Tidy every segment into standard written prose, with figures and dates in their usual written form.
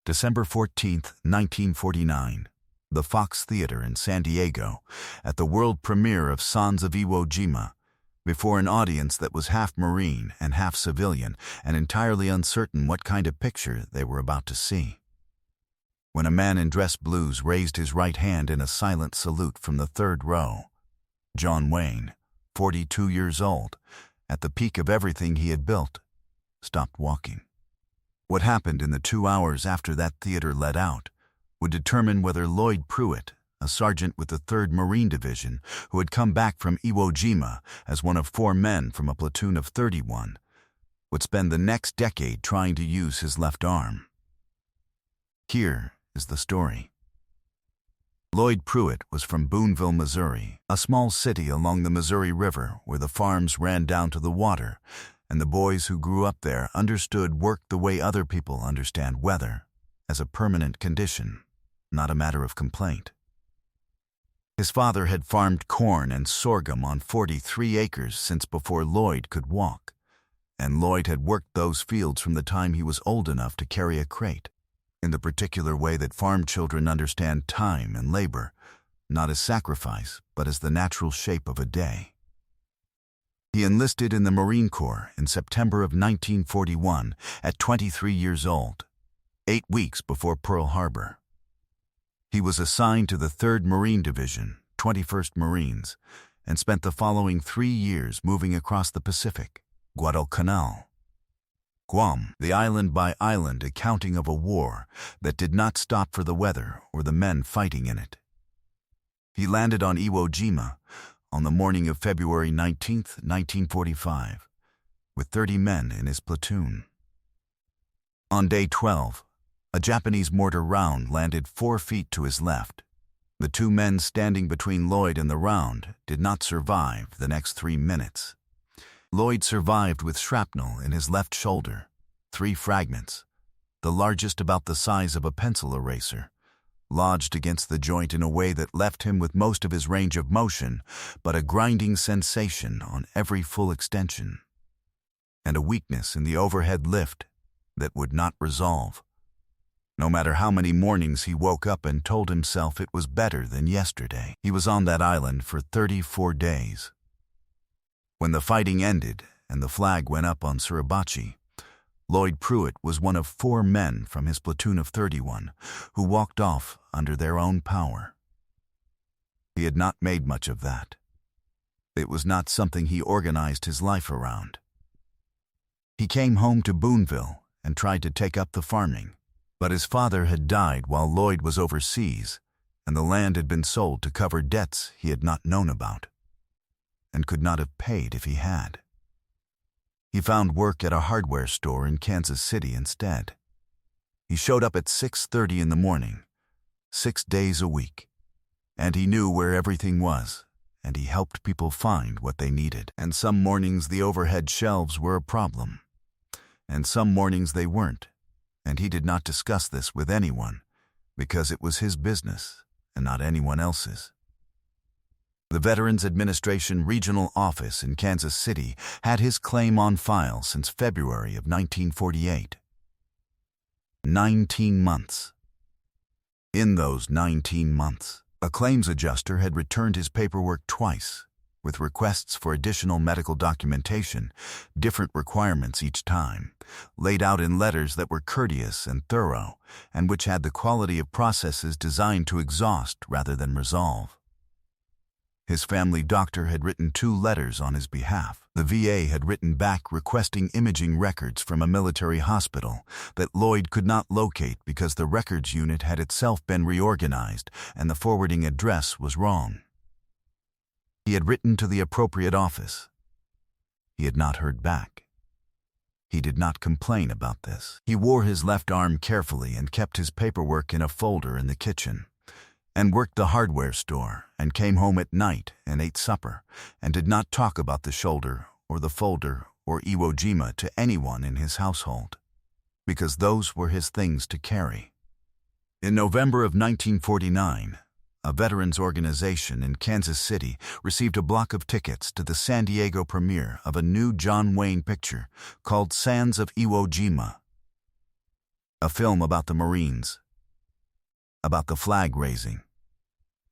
December 14, 1949. The Fox Theater in San Diego, at the world premiere of Sons of Iwo Jima, before an audience that was half Marine and half civilian and entirely uncertain what kind of picture they were about to see. When a man in dress blues raised his right hand in a silent salute from the third row, John Wayne, 42 years old, at the peak of everything he had built, stopped walking. What happened in the 2 hours after that theater let out would determine whether Lloyd Pruitt, a sergeant with the 3rd Marine Division who had come back from Iwo Jima as one of 4 men from a platoon of 31, would spend the next decade trying to use his left arm. Here is the story. Lloyd Pruitt was from Boonville, Missouri, a small city along the Missouri River where the farms ran down to the water, and the boys who grew up there understood work the way other people understand weather, as a permanent condition, not a matter of complaint. His father had farmed corn and sorghum on 43 acres since before Lloyd could walk, and Lloyd had worked those fields from the time he was old enough to carry a crate, in the particular way that farm children understand time and labor, not as sacrifice, but as the natural shape of a day. He enlisted in the Marine Corps in September of 1941 at 23 years old, 8 weeks before Pearl Harbor. He was assigned to the 3rd Marine Division, 21st Marines, and spent the following 3 years moving across the Pacific, Guadalcanal, Guam, the island-by-island accounting of a war that did not stop for the weather or the men fighting in it. He landed on Iwo Jima on the morning of February 19, 1945, with 30 men in his platoon. On day 12, a Japanese mortar round landed 4 feet to his left. The 2 men standing between Lloyd and the round did not survive the next 3 minutes. Lloyd survived with shrapnel in his left shoulder, 3 fragments, the largest about the size of a pencil eraser, lodged against the joint in a way that left him with most of his range of motion, but a grinding sensation on every full extension, and a weakness in the overhead lift that would not resolve. No matter how many mornings he woke up and told himself it was better than yesterday. He was on that island for 34 days. When the fighting ended and the flag went up on Suribachi, Lloyd Pruitt was one of 4 men from his platoon of 31 who walked off under their own power. He had not made much of that. It was not something he organized his life around. He came home to Boonville and tried to take up the farming, but his father had died while Lloyd was overseas, and the land had been sold to cover debts he had not known about, and could not have paid if he had. He found work at a hardware store in Kansas City instead. He showed up at 6:30 in the morning, 6 days a week, and he knew where everything was, and he helped people find what they needed. And some mornings the overhead shelves were a problem, and some mornings they weren't, and he did not discuss this with anyone because it was his business and not anyone else's. The Veterans Administration Regional Office in Kansas City had his claim on file since February of 1948. 19 months. In those 19 months, a claims adjuster had returned his paperwork twice, with requests for additional medical documentation, different requirements each time, laid out in letters that were courteous and thorough, and which had the quality of processes designed to exhaust rather than resolve. His family doctor had written 2 letters on his behalf. The VA had written back requesting imaging records from a military hospital that Lloyd could not locate because the records unit had itself been reorganized and the forwarding address was wrong. He had written to the appropriate office. He had not heard back. He did not complain about this. He wore his left arm carefully and kept his paperwork in a folder in the kitchen, and worked the hardware store, and came home at night and ate supper, and did not talk about the shoulder or the folder or Iwo Jima to anyone in his household, because those were his things to carry. In November of 1949, a veterans organization in Kansas City received a block of tickets to the San Diego premiere of a new John Wayne picture called Sons of Iwo Jima. A film about the Marines, about the flag raising,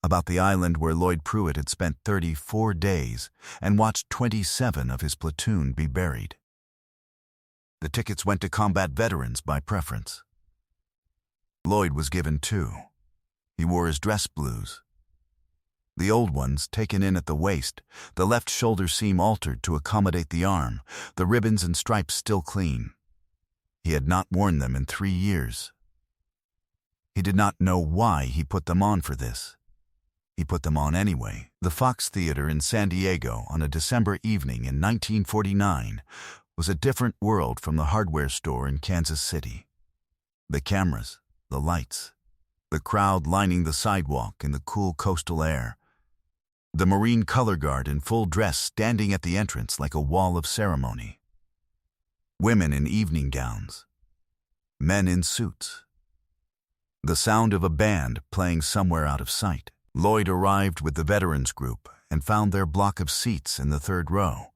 about the island where Lloyd Pruitt had spent 34 days and watched 27 of his platoon be buried. The tickets went to combat veterans by preference. Lloyd was given 2. He wore his dress blues. The old ones taken in at the waist, the left shoulder seam altered to accommodate the arm, the ribbons and stripes still clean. He had not worn them in 3 years. He did not know why he put them on for this. He put them on anyway. The Fox Theater in San Diego on a December evening in 1949 was a different world from the hardware store in Kansas City. The cameras, the lights, the crowd lining the sidewalk in the cool coastal air, the Marine color guard in full dress standing at the entrance like a wall of ceremony. Women in evening gowns, men in suits. The sound of a band playing somewhere out of sight. Lloyd arrived with the veterans group and found their block of seats in the 3rd row,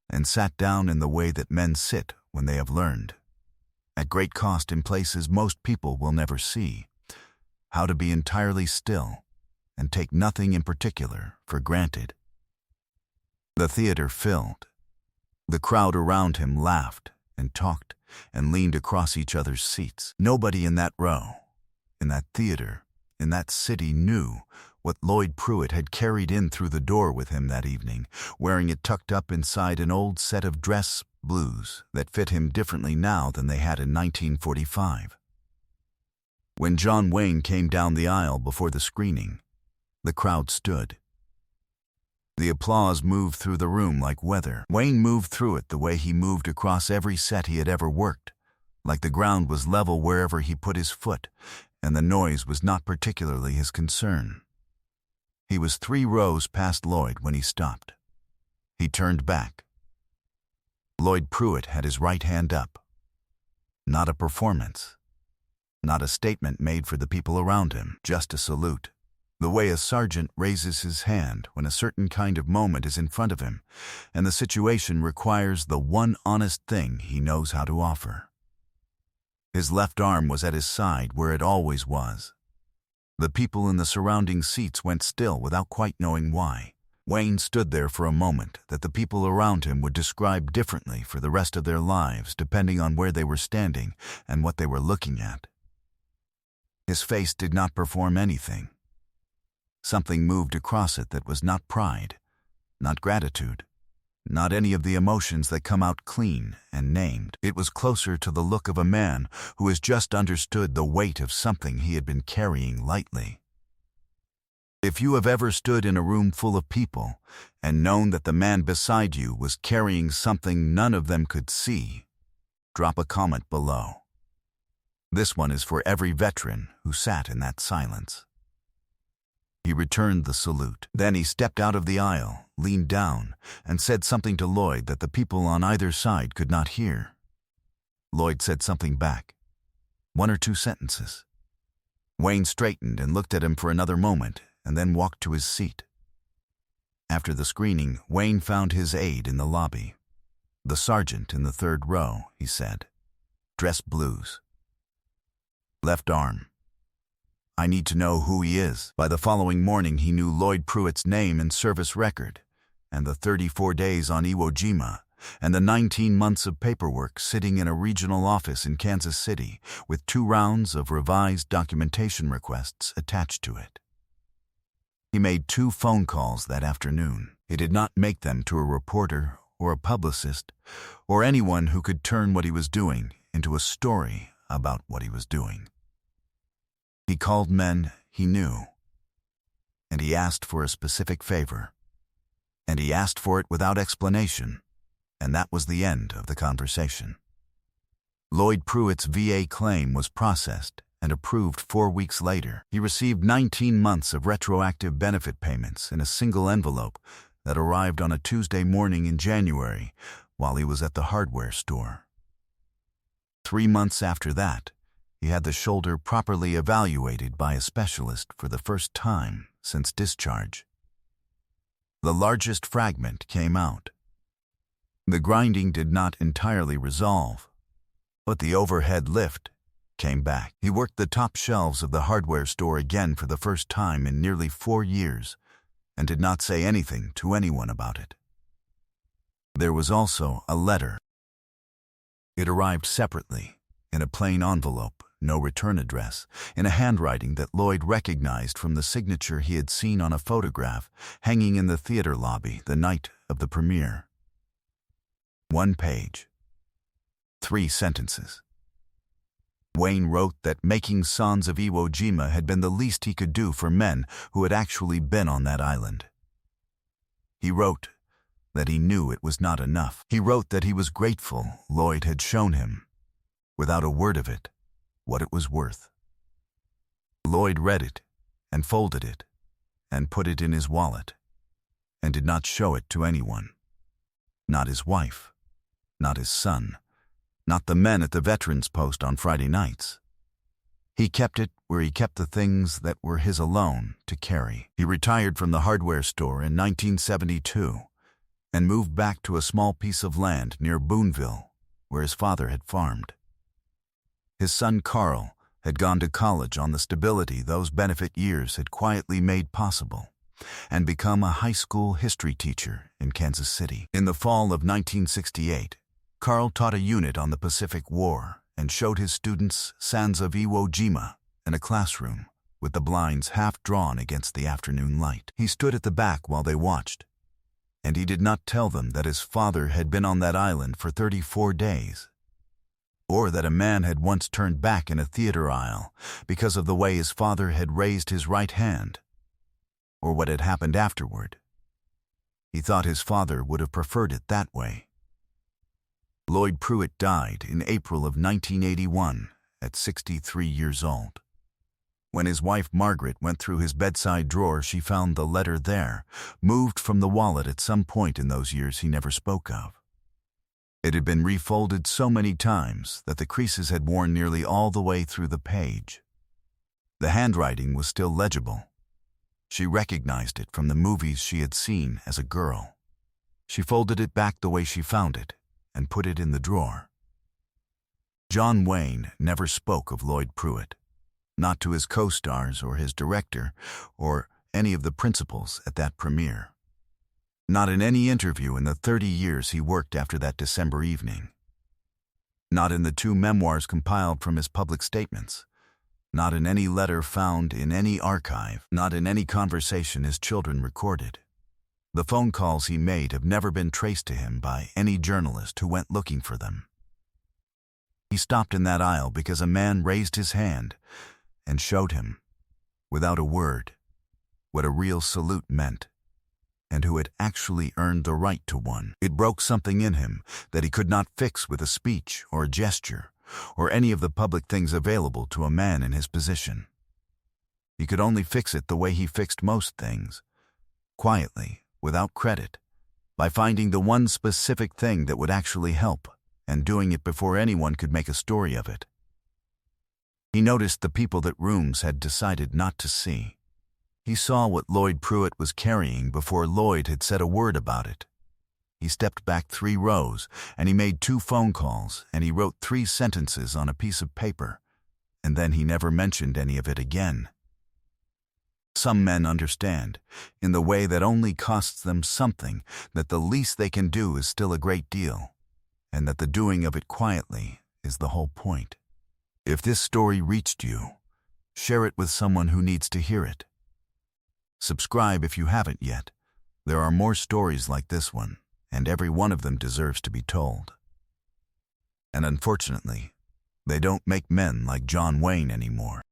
and sat down in the way that men sit when they have learned, at great cost in places most people will never see, how to be entirely still and take nothing in particular for granted. The theater filled. The crowd around him laughed and talked and leaned across each other's seats. Nobody in that row, in that theater, in that city knew what Lloyd Pruitt had carried in through the door with him that evening, wearing it tucked up inside an old set of dress blues that fit him differently now than they had in 1945. When John Wayne came down the aisle before the screening, the crowd stood. The applause moved through the room like weather. Wayne moved through it the way he moved across every set he had ever worked, like the ground was level wherever he put his foot, and the noise was not particularly his concern. He was 3 rows past Lloyd when he stopped. He turned back. Lloyd Pruitt had his right hand up. Not a performance. Not a statement made for the people around him, just a salute. The way a sergeant raises his hand when a certain kind of moment is in front of him, and the situation requires the one honest thing he knows how to offer. His left arm was at his side where it always was. The people in the surrounding seats went still without quite knowing why. Wayne stood there for a moment that the people around him would describe differently for the rest of their lives depending on where they were standing and what they were looking at. His face did not perform anything. Something moved across it that was not pride, not gratitude, not any of the emotions that come out clean and named. It was closer to the look of a man who has just understood the weight of something he had been carrying lightly. If you have ever stood in a room full of people and known that the man beside you was carrying something none of them could see, drop a comment below. This one is for every veteran who sat in that silence. He returned the salute. Then he stepped out of the aisle, leaned down, and said something to Lloyd that the people on either side could not hear. Lloyd said something back. 1 or 2 sentences. Wayne straightened and looked at him for another moment, and then walked to his seat. After the screening, Wayne found his aide in the lobby. The sergeant in the 3rd row, he said. Dress blues. Left arm. I need to know who he is. By the following morning, he knew Lloyd Pruitt's name and service record, and the 34 days on Iwo Jima, and the 19 months of paperwork sitting in a regional office in Kansas City, with 2 rounds of revised documentation requests attached to it. He made 2 phone calls that afternoon. He did not make them to a reporter or a publicist or anyone who could turn what he was doing into a story about what he was doing. He called men he knew, and he asked for a specific favor, and he asked for it without explanation, and that was the end of the conversation. Lloyd Pruitt's VA claim was processed and approved 4 weeks later. He received 19 months of retroactive benefit payments in a single envelope that arrived on a Tuesday morning in January while he was at the hardware store. 3 months after that, he had the shoulder properly evaluated by a specialist for the first time since discharge. The largest fragment came out. The grinding did not entirely resolve, but the overhead lift came back. He worked the top shelves of the hardware store again for the first time in nearly 4 years and did not say anything to anyone about it. There was also a letter. It arrived separately, in a plain envelope, no return address, in a handwriting that Lloyd recognized from the signature he had seen on a photograph hanging in the theater lobby the night of the premiere. 1 page. 3 sentences. Wayne wrote that making Sons of Iwo Jima had been the least he could do for men who had actually been on that island. He wrote that he knew it was not enough. He wrote that he was grateful Lloyd had shown him, without a word of it, what it was worth. Lloyd read it and folded it and put it in his wallet and did not show it to anyone. Not his wife, not his son, not the men at the veterans post on Friday nights. He kept it where he kept the things that were his alone to carry. He retired from the hardware store in 1972 and moved back to a small piece of land near Boonville, where his father had farmed. His son Carl had gone to college on the stability those benefit years had quietly made possible and become a high school history teacher in Kansas City. In the fall of 1968, Carl taught a unit on the Pacific War and showed his students Sons of Iwo Jima in a classroom with the blinds half drawn against the afternoon light. He stood at the back while they watched, and he did not tell them that his father had been on that island for 34 days, or that a man had once turned back in a theater aisle because of the way his father had raised his right hand, or what had happened afterward. He thought his father would have preferred it that way. Lloyd Pruitt died in April of 1981 at 63 years old. When his wife Margaret went through his bedside drawer, she found the letter there, moved from the wallet at some point in those years he never spoke of. It had been refolded so many times that the creases had worn nearly all the way through the page. The handwriting was still legible. She recognized it from the movies she had seen as a girl. She folded it back the way she found it and put it in the drawer. John Wayne never spoke of Lloyd Pruitt, not to his co-stars or his director or any of the principals at that premiere. Not in any interview in the 30 years he worked after that December evening. Not in the 2 memoirs compiled from his public statements. Not in any letter found in any archive. Not in any conversation his children recorded. The phone calls he made have never been traced to him by any journalist who went looking for them. He stopped in that aisle because a man raised his hand and showed him, without a word, what a real salute meant, and who had actually earned the right to one. It broke something in him that he could not fix with a speech or a gesture or any of the public things available to a man in his position. He could only fix it the way he fixed most things, quietly, without credit, by finding the one specific thing that would actually help and doing it before anyone could make a story of it. He noticed the people that rooms had decided not to see. He saw what Lloyd Pruitt was carrying before Lloyd had said a word about it. He stepped back 3 rows, and he made 2 phone calls, and he wrote 3 sentences on a piece of paper, and then he never mentioned any of it again. Some men understand, in the way that only costs them something, that the least they can do is still a great deal, and that the doing of it quietly is the whole point. If this story reached you, share it with someone who needs to hear it. Subscribe if you haven't yet. There are more stories like this one, and every one of them deserves to be told. And unfortunately, they don't make men like John Wayne anymore.